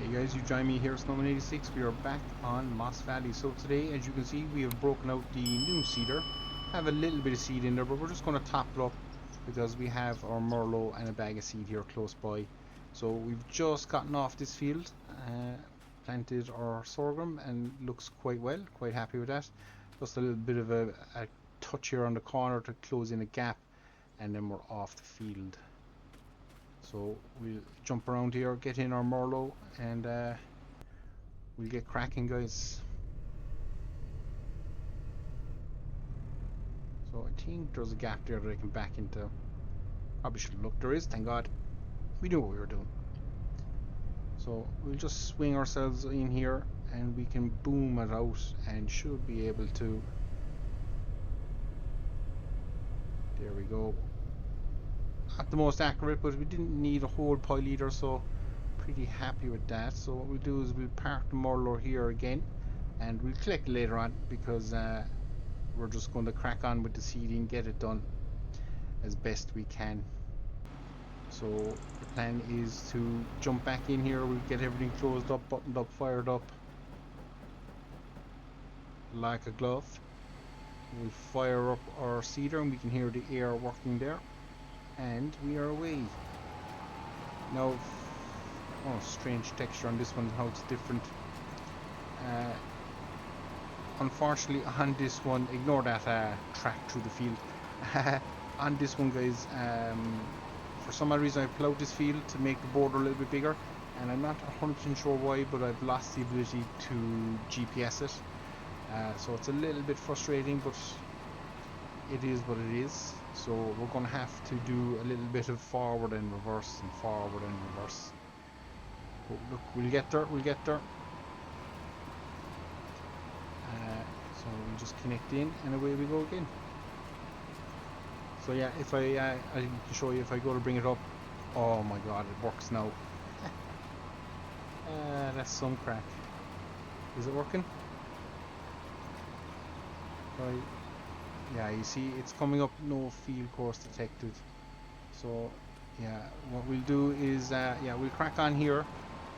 Hey guys, you join me here at Snowman86. We are back on Moss Valley. So today, as you can see, we have broken out the new seeder. Have a little bit of seed in there, but we're just going to top it up because we have our Merlot and a bag of seed here close by. So we've just gotten off this field, planted our sorghum, and looks quite well. Quite happy with that. Just a little bit of a touch here on the corner to close in a gap, and then we're off the field. So we'll jump around here, get in our Merlot, and we'll get cracking, guys. So I think there's a gap there that I can back into. Probably should look. There is, thank God. We knew what we were doing. So we'll just swing ourselves in here and we can boom it out and should be able to. There we go. Not the most accurate, but we didn't need a whole pile either, so pretty happy with that. So what we'll do is we'll park the Merlot here again and we'll collect later on because we're just going to crack on with the seeding, get it done as best we can. So the plan is to jump back in here, we'll get everything closed up, buttoned up, fired up like a glove. We'll fire up our seeder and we can hear the air working there. And we are away. Now, oh, strange texture on this one, how it's different. Unfortunately, on this one, ignore that track through the field. On this one, guys, for some odd reason, I plowed this field to make the border a little bit bigger, and I'm not 100% sure why, but I've lost the ability to GPS it. So it's a little bit frustrating, but it is what it is. So we're going to have to do a little bit of forward and reverse and forward and reverse. But look, we'll get there, we'll get there. So we just connect in and away we go again. So yeah, if I can show you if I go to bring it up. Oh my god, it works now. That's some crack. Is it working? Right. Yeah, you see it's coming up, no field course detected. So yeah, what we'll do is yeah, we'll crack on here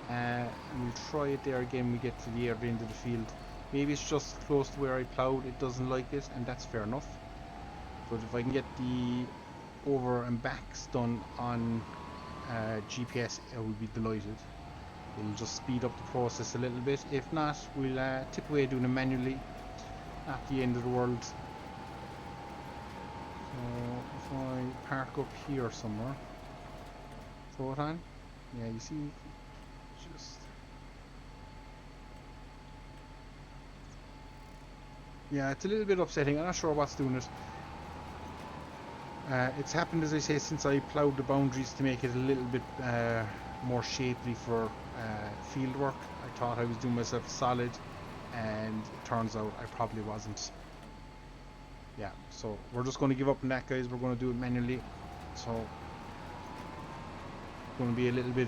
and we'll try it there again when we get to the end of the field. Maybe it's just close to where I ploughed, it doesn't like it, and that's fair enough. But if I can get the over and backs done on GPS, I will be delighted. It'll just speed up the process a little bit. If not, we'll tip away doing it manually. Not the end of the world. So if I park up here somewhere, throw it on. Yeah, you see, just yeah, it's a little bit upsetting. I'm not sure what's doing it. It's happened, as I say, since I ploughed the boundaries to make it a little bit more shapely for field work. I thought I was doing myself solid, and it turns out I probably wasn't. Yeah, so we're just going to give up on that, guys. We're going to do it manually. So it's going to be a little bit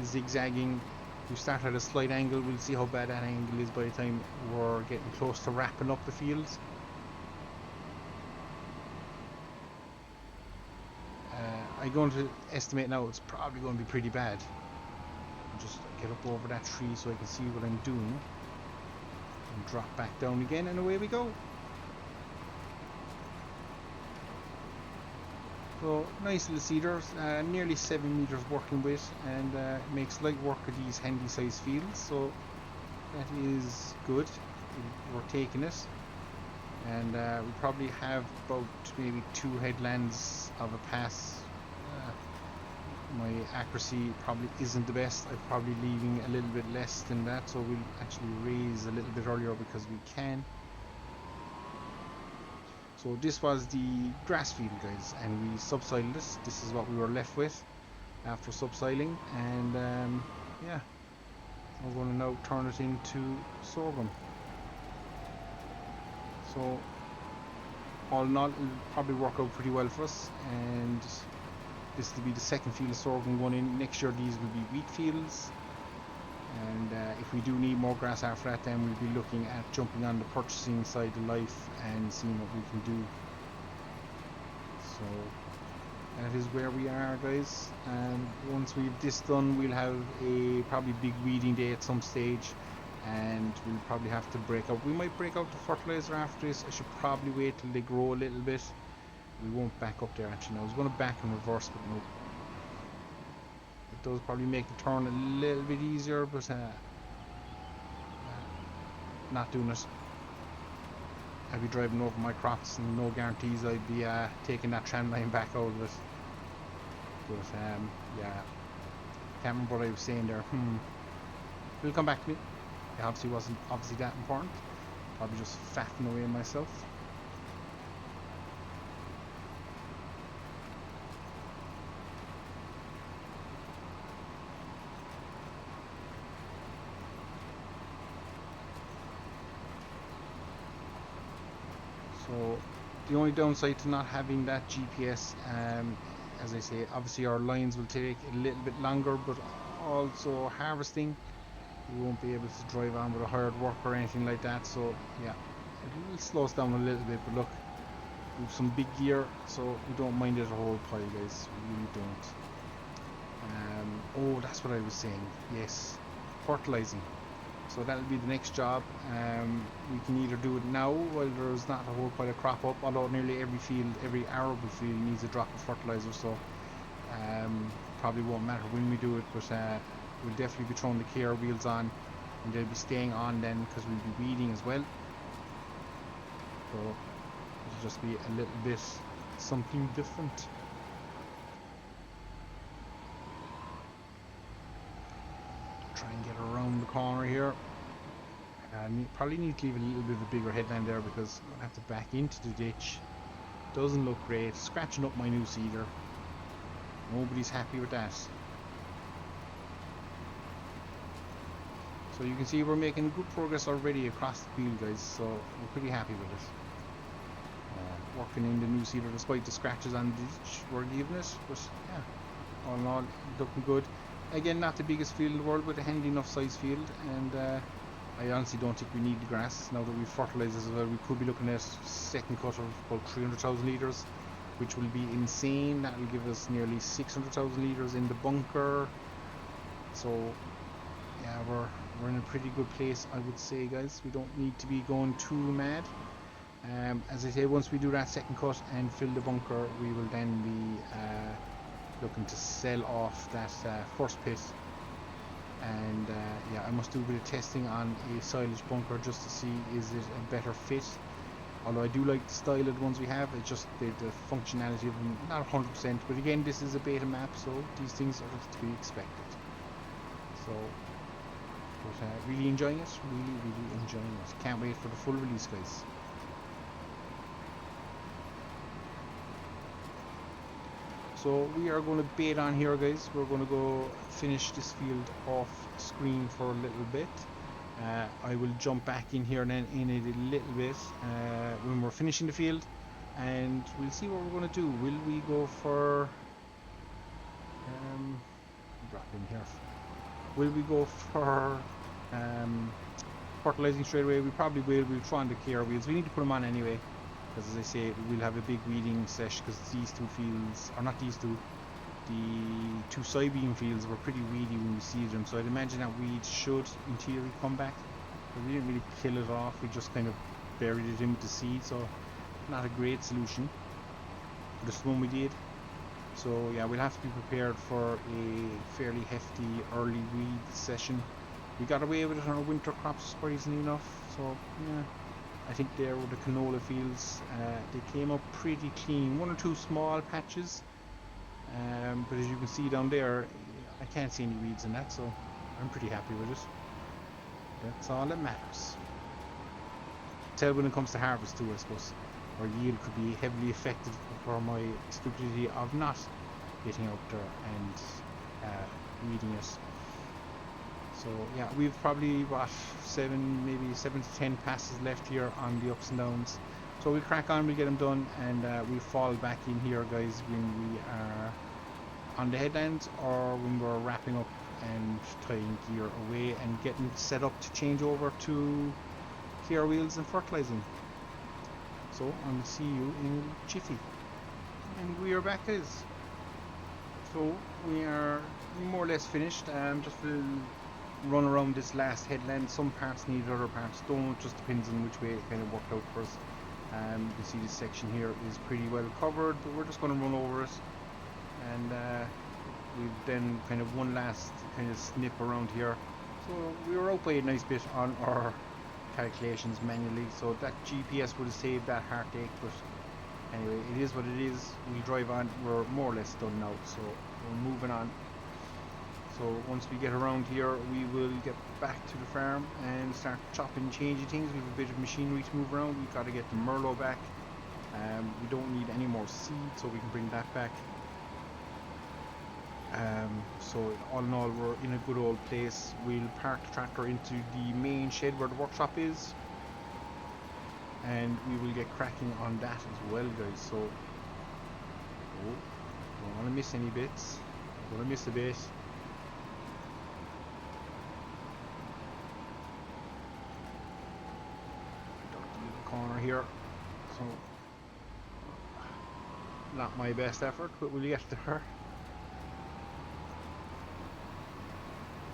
zigzagging. We start at a slight angle. We'll see how bad that angle is by the time we're getting close to wrapping up the fields. I'm going to estimate now it's probably going to be pretty bad. I'll just get up over that tree so I can see what I'm doing and drop back down again, and away we go. So nice little seeders, nearly 7 meters working with, and makes light work of these handy sized fields, so that is good. We're taking it, and we probably have about maybe 2 headlands of a pass. My accuracy probably isn't the best. I'm probably leaving a little bit less than that, so we'll actually raise a little bit earlier because we can. So this was the grass field, guys, and we subsoiled this. This is what we were left with after subsoiling, and yeah, we're going to now turn it into sorghum. So all in all, it'll probably work out pretty well for us, and this will be the second field of sorghum going in. Next year these will be wheat fields, and if we do need more grass after that, then we'll be looking at jumping on the purchasing side of life and seeing what we can do. So That is where we are, guys. Once we've this done, we'll have a probably big weeding day at some stage, and we'll probably have to break out. We might break out the fertilizer after this. I should probably wait till they grow a little bit. We won't back up there actually. No, I was going to back in reverse, but no. It does probably make the turn a little bit easier, but not doing it. I'd be driving over my crops, and no guarantees I'd be taking that tram line back out of it. But yeah, can't remember what I was saying there. It'll come back to me. It obviously wasn't that important. Probably just faffing away myself. So the only downside to not having that GPS, as I say, obviously our lines will take a little bit longer, but also harvesting, we won't be able to drive on with a hired worker or anything like that. So yeah, it will slow us down a little bit, but look, we have some big gear, so we don't mind it a whole pile, guys. We really don't. Oh, that's what I was saying. Yes, fertilizing. So that'll be the next job. We can either do it now while there's not a whole pile of crop up, although nearly every field, every arable field needs a drop of fertilizer, so probably won't matter when we do it, but we'll definitely be throwing the care wheels on, and they'll be staying on then because we'll be weeding as well. So it'll just be a little bit something different. Try and get around the corner here. Probably need to leave a little bit of a bigger headland there because I'm going to have to back into the ditch. Doesn't look great. Scratching up my new seeder. Nobody's happy with that. So you can see we're making good progress already across the field, guys, so we're pretty happy with it. Working in the new seeder despite the scratches on the ditch we're giving it, but yeah, all in all, looking good. Again, not the biggest field in the world, but a handy enough size field, and I honestly don't think we need the grass. Now that we've fertilised as well, we could be looking at second cut of about 300,000 litres, which will be insane. That will give us nearly 600,000 litres in the bunker. So yeah, we're in a pretty good place, I would say, guys. We don't need to be going too mad. As I say, once we do that second cut and fill the bunker, we will then be looking to sell off that first pit, and yeah, I must do a bit of testing on a silage bunker just to see is it a better fit. Although I do like the style of the ones we have, it's just the functionality of them not 100%, but again, this is a beta map, so these things are to be expected. So but really enjoying it, really enjoying it. Can't wait for the full release, guys. So we are going to bait on here, guys. We're going to go finish this field off screen for a little bit. I will jump back in here then in a little bit when we're finishing the field, and we'll see what we're going to do. Will we go for drop in here? Will we go for fertilizing straight away? We probably will. We'll try on the care wheels. We need to put them on anyway, because as I say, we'll have a big weeding sesh, because these two fields, or not these two, the two soybean fields were pretty weedy when we seeded them, so I'd imagine that weed should in theory come back. But we didn't really kill it off, we just kind of buried it in with the seed, so not a great solution. But it's the one we did. So yeah, we'll have to be prepared for a fairly hefty early weed session. We got away with it on our winter crops, surprisingly enough, so yeah. I think there were the canola fields, they came up pretty clean. One or two small patches, but as you can see down there, I can't see any weeds in that, so I'm pretty happy with it. That's all that matters. Tell when it comes to harvest too, I suppose. Our yield could be heavily affected for my stupidity of not getting out there and weeding it. So yeah, we've probably what, maybe 7 to 10 passes left here on the ups and downs. So we'll crack on, we'll get them done, and we'll fall back in here, guys, when we are on the headlands or when we're wrapping up and tying gear away and getting set up to change over to care wheels and fertilizing. So I'll see you in jiffy. And we are back, guys. So we are more or less finished. Just a little run around this last headland. Some parts need it, other parts don't. Just depends on which way it kind of worked out for us. You can see this section here is pretty well covered, but we're just going to run over it. And we've then kind of one last kind of snip around here. So we were out by a nice bit on our calculations manually. So that GPS would have saved that heartache, but anyway, it is what it is. We drive on. We're more or less done now, so we're moving on. So once we get around here, we will get back to the farm and start chopping, changing things. We have a bit of machinery to move around. We've got to get the Merlot back. We don't need any more seed, so we can bring that back. So all in all, we're in a good old place. We'll park the tractor into the main shed where the workshop is, and we will get cracking on that as well, guys. So, don't want to miss any bits. Don't want to miss a bit. Corner here, so not my best effort, but we'll get there.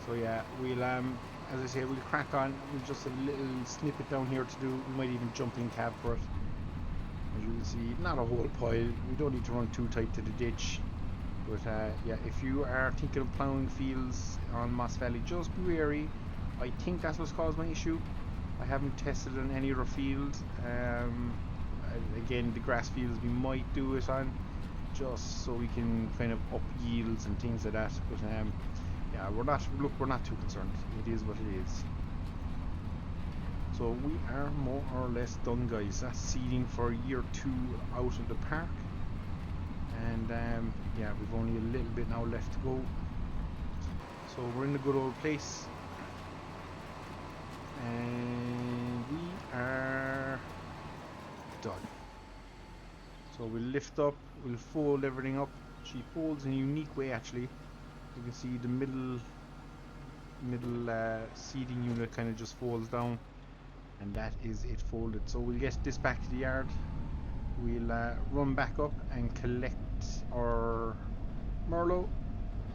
So yeah, we'll as I say, we'll crack on. We'll just a little snippet down here to do. We might even jump in cab for it. As you can see, not a whole pile. We don't need to run too tight to the ditch. But yeah, if you are thinking of ploughing fields on Moss Valley, just be wary. I think that's what's caused my issue. I haven't tested on any other field. Again, the grass fields we might do it on, just so we can kind of up yields and things like that. But yeah, we're not too concerned. It is what it is. So we are more or less done, guys. That's seeding for year 2 out of the park. And yeah, we've only a little bit now left to go. So we're in a good old place. And we are done. So we'll lift up, we'll fold everything up. She folds in a unique way, actually. You can see the middle seating unit kind of just folds down, and that is it folded. So we'll get this back to the yard. We'll run back up and collect our Merlot.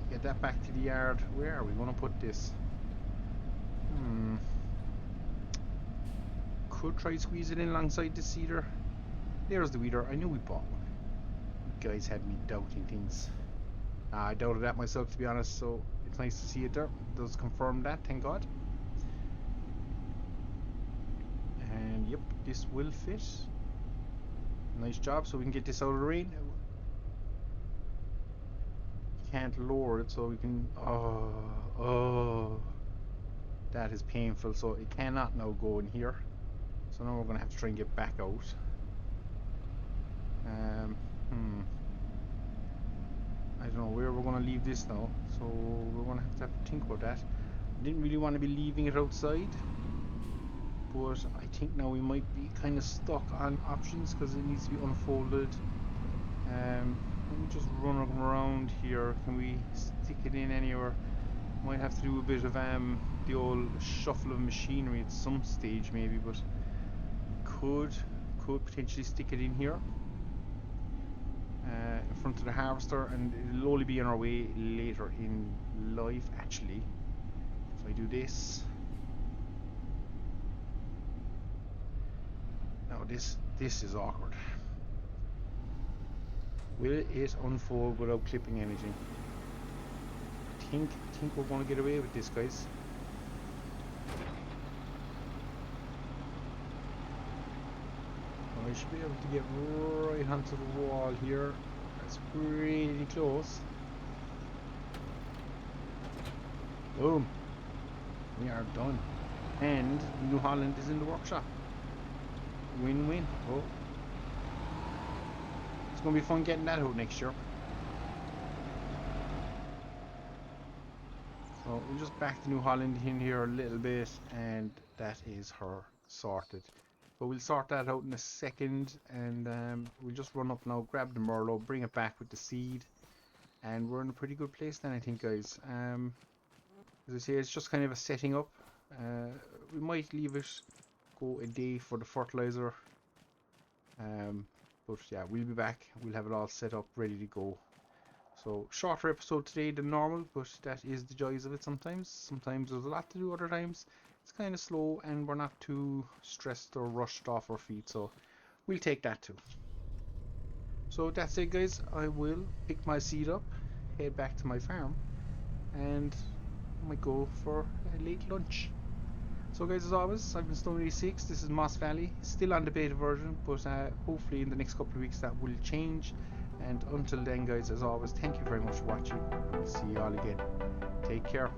Get that back to the yard. Where are we going to put this? Could try squeeze it in alongside the cedar. There's the weeder. I knew we bought one. You guys had me doubting things. I doubted that myself, to be honest, so it's nice to see it there. It does confirm that, thank God. And yep, this will fit. Nice job. So we can get this out of the rain. Can't lower it, so we can. Oh, that is painful. So it cannot now go in here. So now we're gonna have to try and get back out. I don't know where we're gonna leave this now. So we're gonna have to think about that. I didn't really want to be leaving it outside, but I think now we might be kind of stuck on options because it needs to be unfolded. Let me just run around here. Can we stick it in anywhere? Might have to do a bit of the old shuffle of machinery at some stage maybe, but could potentially stick it in here in front of the harvester, and it'll only be on our way later in life. Actually, if I do this now, this is awkward. Will it unfold without clipping anything? I think we're going to get away with this, guys. I should be able to get right onto the wall here. That's pretty close. Boom. We are done. And New Holland is in the workshop. Win-win. Oh. It's going to be fun getting that out next year. So we'll just back the New Holland in here a little bit, and that is her sorted. But we'll sort that out in a second, and we'll just run up now, grab the Merlot, bring it back with the seed, and we're in a pretty good place then, I think, guys. As I say, it's just kind of a setting up. We might leave it go a day for the fertilizer, but yeah, we'll be back. We'll have it all set up, ready to go. So shorter episode today than normal, but that is the joys of it sometimes. Sometimes there's a lot to do, other times it's kind of slow and we're not too stressed or rushed off our feet, so we'll take that too. So that's it guys, I will pick my seed up, head back to my farm, and I might go for a late lunch. So guys, as always, I've been Stone86, this is Moss Valley, still on the beta version, but hopefully in the next couple of weeks that will change. And until then guys, as always, thank you very much for watching. I'll see you all again. Take care.